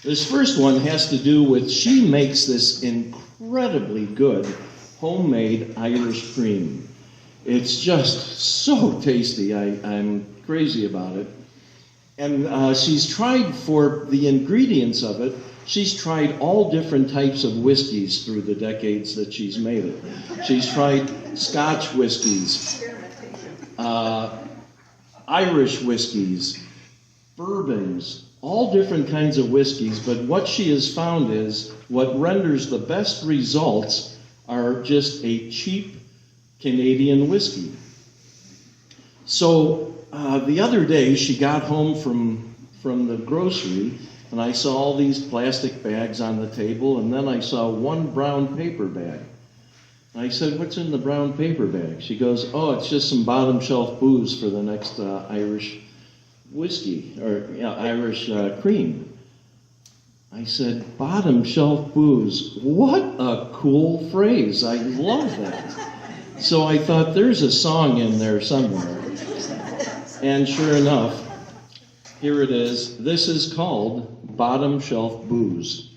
This first one has to do with, she makes this incredibly good homemade Irish cream. It's just so tasty. I'm crazy about it. And she's tried, for the ingredients of it, she's tried all different types of whiskeys through the decades that she's made it. She's tried Scotch whiskeys, Irish whiskeys, bourbons, all different kinds of whiskeys, but what she has found is what renders the best results are just a cheap Canadian whiskey. So the other day she got home from the grocery, and I saw all these plastic bags on the table, and then I saw one brown paper bag. And I said, "What's in the brown paper bag?" She goes, "Oh, it's just some bottom shelf booze for the next Irish whiskey, or Irish cream." I said, "Bottom shelf booze." What a cool phrase. I love that. So I thought, there's a song in there somewhere. And sure enough, here it is. This is called Bottom Shelf Booze.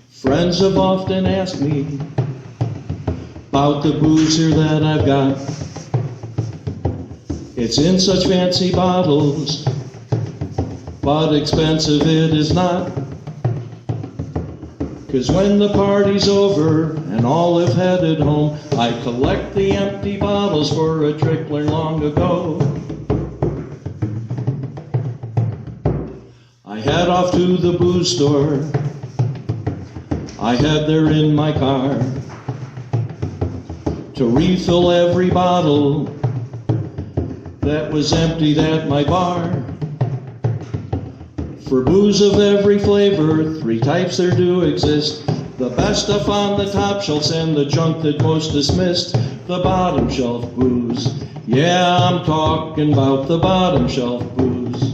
Friends have often asked me about the booze here that I've got. It's in such fancy bottles, but expensive it is not. 'Cause when the party's over and all have headed home, I collect the empty bottles for a trick learned long ago. I head off to the booze store, I head there in my car to refill every bottle that was emptied at my bar. For booze of every flavor, 3 types there do exist. The best stuff on the top shelves and the junk that most dismissed. The bottom shelf booze. Yeah, I'm talking about the bottom shelf booze.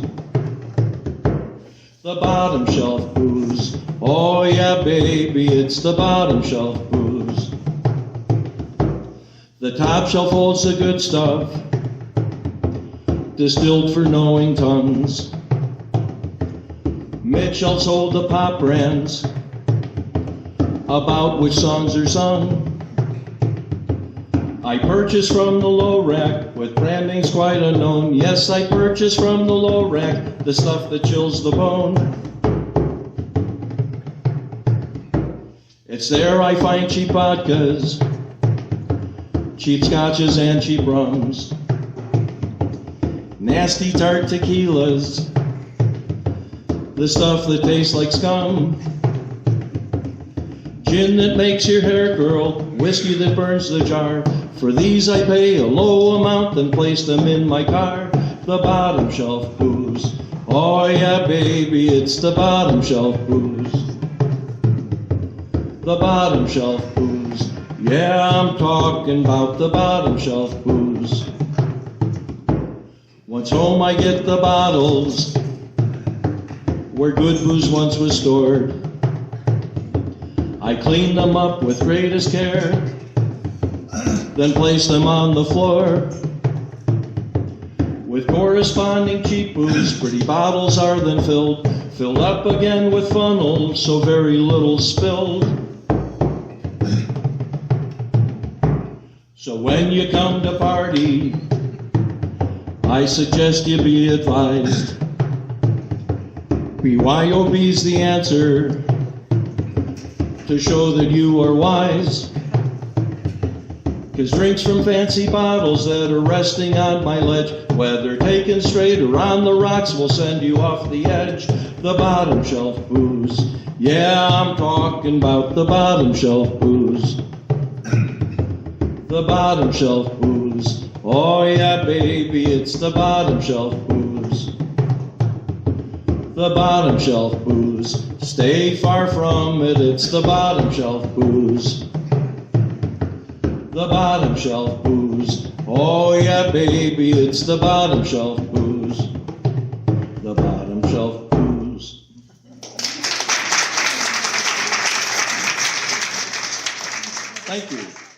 The bottom shelf booze. Oh yeah, baby, it's the bottom shelf booze. The top shelf holds the good stuff, distilled for knowing tongues. Mid-shelves hold the pop brands, about which songs are sung. I purchase from the low rack, with brand names quite unknown. Yes, I purchase from the low rack, the stuff that chills the bone. It's there I find cheap vodkas, cheap scotches and cheap rums, nasty tart tequilas, the stuff that tastes like scum. Gin that makes your hair curl, whiskey that burns the jar. For these I pay a low amount, then place them in my car. The bottom shelf booze. Oh yeah, baby, it's the bottom shelf booze. The bottom shelf booze. Yeah, I'm talking about the bottom shelf booze. Once home I get the bottles where good booze once was stored. I clean them up with greatest care, then place them on the floor. With corresponding cheap booze, pretty bottles are then filled up again with funnels, so very little spilled. So when you come to party, I suggest you be advised. BYOB's the answer, to show that you are wise. 'Cause drinks from fancy bottles that are resting on my ledge, whether taken straight or on the rocks, will send you off the edge. The bottom shelf booze. Yeah, I'm talking about the bottom shelf booze. The bottom shelf booze. Oh yeah, baby, it's the bottom shelf booze. The bottom shelf booze. Stay far from it, it's the bottom shelf booze. The bottom shelf booze. Oh yeah, baby, it's the bottom shelf booze. The bottom shelf booze. Thank you.